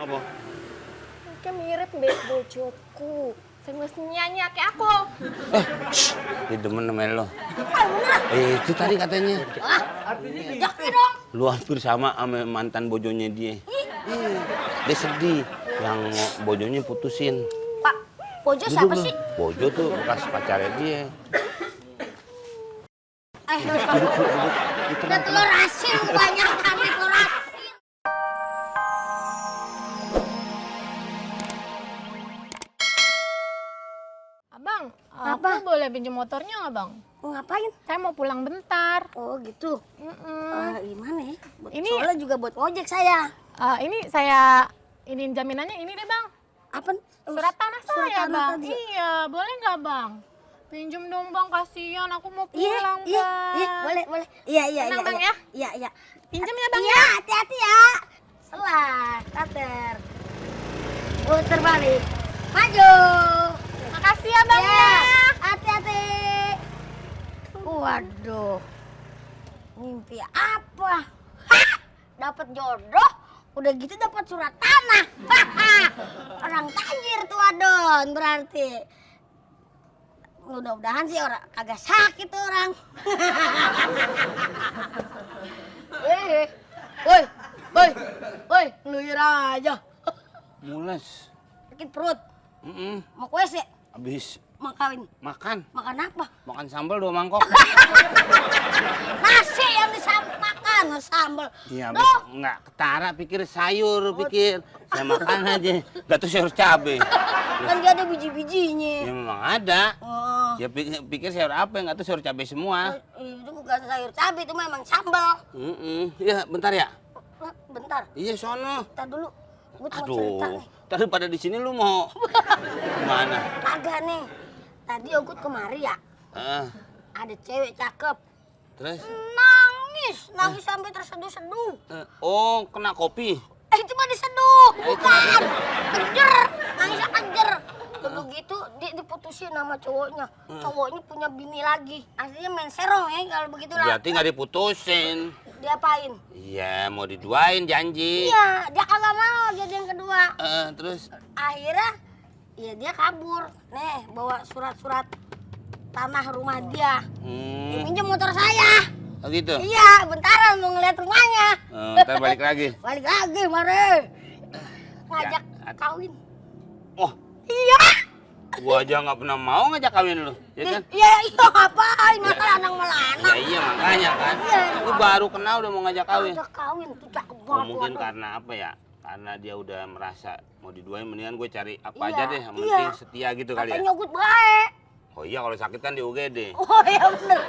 Apa? Kayak mirip mbak bojoku. Saya nyanyi kayak aku. Dia demen sama lo. Itu tadi katanya. Artinya dong. Lu hampir sama mantan bojonya dia. Dia sedih yang bojonya putusin. Pak, Bojo siapa sih? Bojo tuh bekas pacarnya dia. Udah telur asin banyak kami telur asin. Abang, Apa? aku boleh pinjam motornya nggak bang? Mau ngapain? Saya mau pulang bentar. Oh gitu. Gimana ya? Ini- Soalnya juga buat ojek saya. Ini saya jaminannya ini deh bang. Apa? Surat tanah Surat saya tanah bang. tadi. Iya, boleh nggak bang? Pinjem dong bang, kasihan aku mau Iya, pulang iya, bang. iya, boleh. Iya, Tenang, Bang, iya. ya? Iya, iya. Pinjem ya bang Iya, ya. hati-hati ya. Selah, kater. Puter balik. Maju. Makasih ya bang Iya, ya. hati-hati. Waduh. Mimpi apa? Hah! Dapat jodoh, udah gitu dapat surat tanah. Orang tajir tuh Adon berarti. Mudah-mudahan sih orang agak sakit tuh orang. Woi, ngeluyur aja. Mules. Sakit perut, Mm-mm. mau ke WC, Abis mau kawin. makan. Makan apa? Makan sambal 2 mangkok. Nasi yang makan, sambal. Iya, Duh, nggak ketara pikir sayur, pikir. Saya makan aja. Gak tuh sayur cabe. kan dia ada biji-bijinya. Ya memang ada. Oh, Ya pikir sayur apa, nggak tuh sayur cabe semua. itu bukan sayur cabai, itu memang sambal. Ya bentar ya. Bentar, Iya sono. bentar dulu. Gue mau cerita Aduh, nih. tadi pada di sini lu mau gimana? Agak nih. Tadi Ogut kemari ya, Ah, ada cewek cakep. terus? Nangis sampai terseduh-seduh. Oh, kena kopi. Itu mah diseduh, bukan. Kejer, nangisnya kejer. Udah gitu dia diputusin sama cowoknya. Cowoknya punya bini lagi. Aslinya main serong ya kalau begitu lah. Berarti nggak diputusin. Diapain? Iya, mau diduain janji. Iya, dia kagak mau jadi yang kedua. Terus? Akhirnya ya dia kabur. Nih, bawa surat-surat tanah rumah dia. Dia pinjam motor saya. Oh gitu? Iya, bentaran mau ngeliat rumahnya. Ntar balik lagi. Balik lagi, mari. Ngajak Ya, kawin. Oh, Iya. gua aja nggak pernah mau ngajak kawin lu, ya kan? Iya, ngapain? Makan anak melana. Ya iya makanya kan. Iya. Lu baru kenal udah mau ngajak kawin. Ngajak kawin tuh cakep Oh, banget. mungkin waduh. karena apa ya? Karena dia udah merasa mau diduain, mendingan gue cari apa Iya, aja deh, yang iya. penting setia gitu kali ya. Katanya Ogut baik. Oh iya, kalau sakit kan di UGD. Oh iya bener.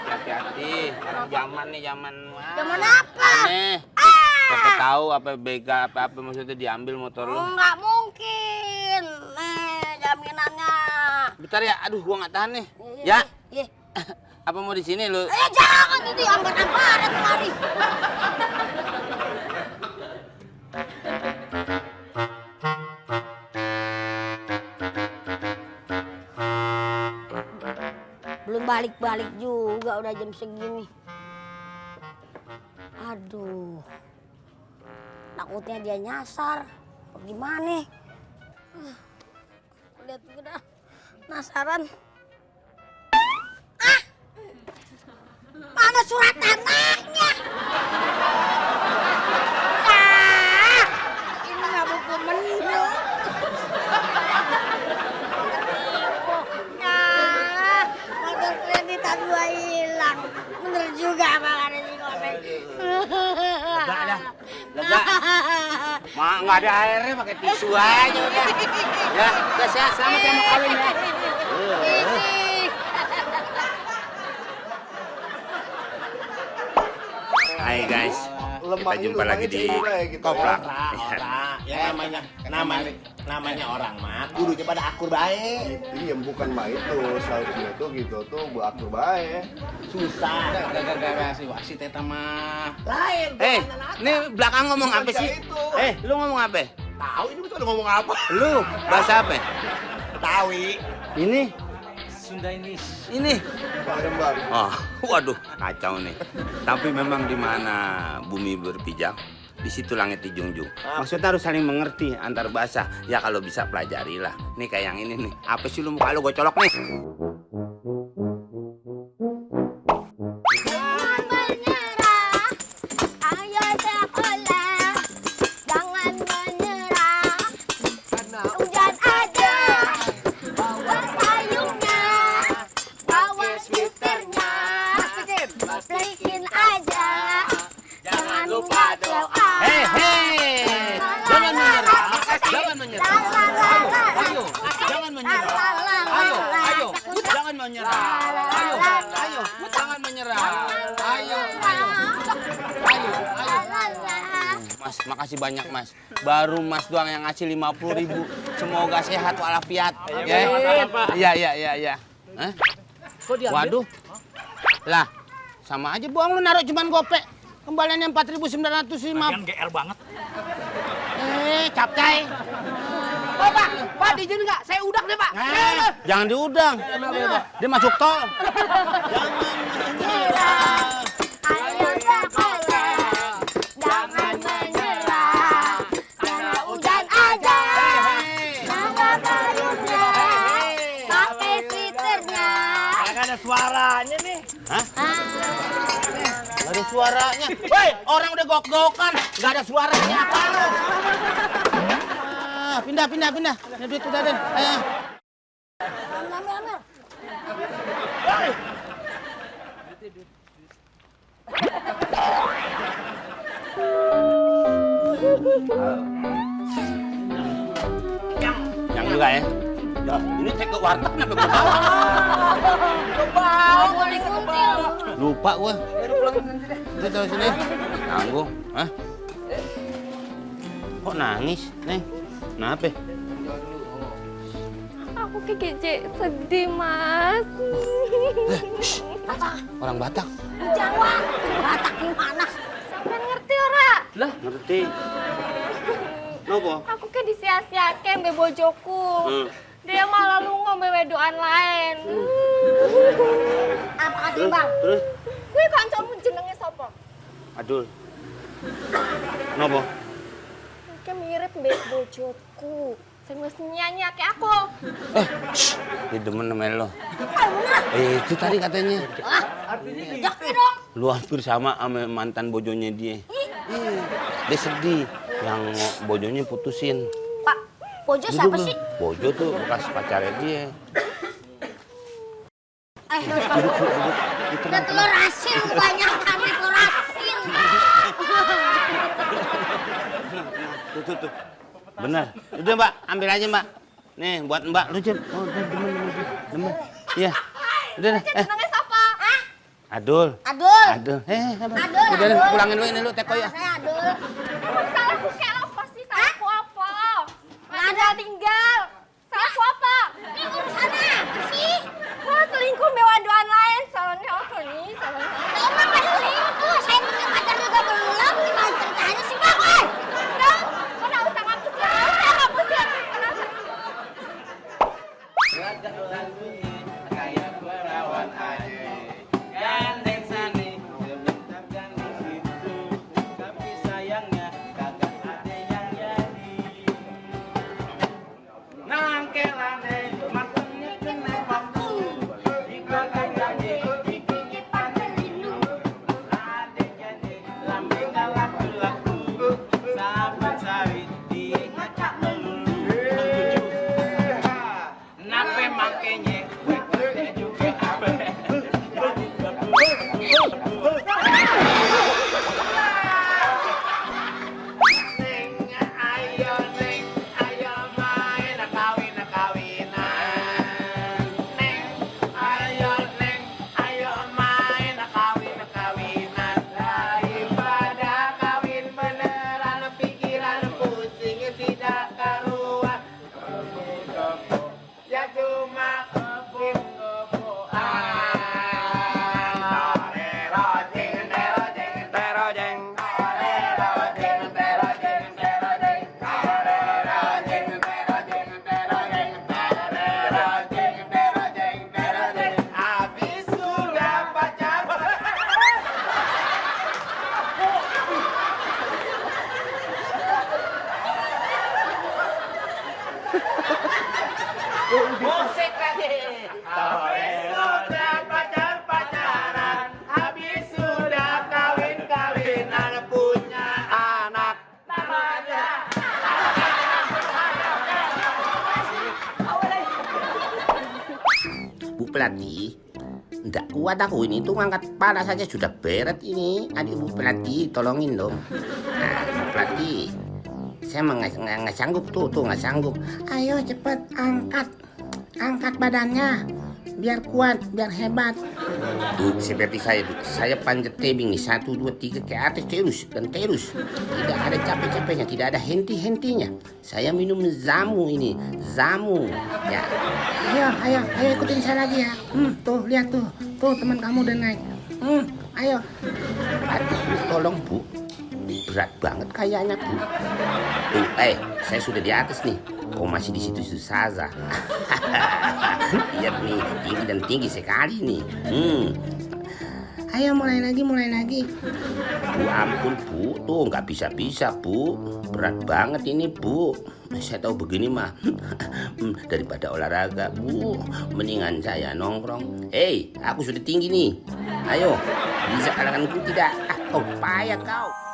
Hati-hati, sekarang zaman nih zaman. Zaman apa? Aneh. Siapa tahu apa bega apa maksudnya diambil motor lu. Nggak mungkin. Nih jaminannya. Bentar ya, aduh gua nggak tahan nih. Iya, Ya, iya. apa mau di sini lu? Jangan itu ambar-ambaran kemari. Belum balik-balik juga udah jam segini. Aduh. Takutnya dia nyasar. Gimana? Lihat udah penasaran. Mana surat tanahnya? Ini nggak buku menu. Motor kreditan gua hilang. Bener juga makanya si Komeng. Lega dah, lega. Nggak ada airnya, pakai tisu aja udah. Ya, udah sehat, selamat ya mau kawin ya. Hai guys, kita jumpa lagi di Koplak. Ya namanya orang mah kudunya pada akur bae. Iya bukan mah itu seharusnya tuh gitu tuh buat atur bae. Susah. Gara-gara si wasit eta mah. Lain. Ini belakang ngomong apa sih? Lu ngomong apa? Tahu ini betul ngomong apa? Lu bahasa apa? Betawi. Ini? Sunda Inis. Ini? Palembang. Oh, waduh, kacau nih. Tapi memang di mana bumi berpijak, Di situ langit dijunjung. Maksudnya harus saling mengerti antar bahasa. Ya kalau bisa pelajarilah. Nih kayak yang ini nih. Apa sih lu muka lu gue colok nih? Jangan menyerah, ayo sekolah. Jangan menyerah, hujan aja. Bawa payungnya, bawa sweaternya. Balikin aja, jangan lupa doa. Hei, jangan menyerah, jangan menyerah. Ayo, jangan menyerah. Ayo, jangan menyerah. Ayo, jangan menyerah. Ayo. Mas, makasih banyak Mas. Baru Mas doang yang ngasih 50.000. Semoga sehat walafiat. Iya. Hah? Waduh. Lah, sama aja bohong lu naruh cuman gopek. Kembaliannya 4.950. Bagian GR banget. Capcay. Pak, diizinin nggak? Saya udak deh, Pak. Jangan diudang. Dia masuk tol. Ayo sekolah, jangan menyerah. Karena hujan aja, bawa payungnya, pakai sweaternya. Kagak ada suaranya nih. Hah? Gak ada suaranya. Woi, orang udah gok-gokan. Gak ada suaranya apa lu? Pindah. Ini duit udah Den. Ayo. Ambil. Yang juga ya. Ya, ini cek ke warteg kenapa gue bawa? Bau boleh kuntil. Lupa gue. Udah tahu sini. Tangguh. Hah? Kok nangis, Neng? Kenapa? Aku kece sedih, Mas. Orang Batak. Jawa, Batak gimana? Sampean ngerti ora? Lah, ngerti. Nopo? Aku ke disia-siake mbek bojoku. Dia malah lunga mbek wedokan lain. Apa kata Bang? Terus? Kuwi kancamu jenenge sapa? Adul. Nopo? Kayak mirip mbek bojoku. Sing wis nyanyi kayak aku. Dia demen sama lo. Itu tadi katanya. Jakti dong. Lu hampir sama mantan bojonya dia. Dia sedih. Yang bojonya putusin. Pak, Bojo siapa sih? Bojo tuh bekas pacarnya dia. Udah telur asin banyak kami telur asin. Tuh. Bener. Udah Mbak, ambil aja Mbak. Nih buat Mbak. Lu Jen. Oh, demen. Iya. Udah. Jenenge sapa? Hah? Adul. Adul. Udah Adul. pulangin dulu ini lu teko ya. Saya Adul. Salahku kayak apa sih? Salahku apa? Nggak ada tinggal. Salahku apa? Ini urusannya apa sih? Wah, selingkuh mbek waduan lain. Salahnya apa nih? Salahnya. Saya mah nggak selingkuh. Saya punya pacar juga belum. Gimana ceritanya sih Bang? Dong, mana usah ngaku sih? Usah ngaku sih. Kenapa? Kayak perawan aja. Gandeng sani, sebentar gandeng situ. Tapi sayangnya kagak ada pelatih. Nggak kuat aku ini tuh ngangkat kepala saja sudah berat ini. Adik Ibu pelatih, tolongin dong. Nah, Ibu pelatih, saya nggak sanggup tuh nggak sanggup. Ayo cepet angkat badannya, biar kuat, biar hebat. Tuh seperti saya panjat tebing nih 1, 2, 3 ke atas terus dan terus. Tidak ada capek-capeknya, tidak ada henti-hentinya. Saya minum jamu ini, ya. Ayo ikutin saya lagi ya. Tuh lihat tuh teman kamu udah naik. Ayo. Aduh, tolong Bu, berat banget kayaknya Bu. Tuh, saya sudah di atas nih. Kau masih di situ saja. Lihat nih, tinggi dan tinggi sekali nih. Ayo mulai lagi. Bu ampun Bu, tuh nggak bisa Bu. Berat banget ini Bu. Saya tahu begini mah daripada olahraga Bu, mendingan saya nongkrong. Aku sudah tinggi nih. Ayo, bisa kalahkanku tidak? Kau payah kau.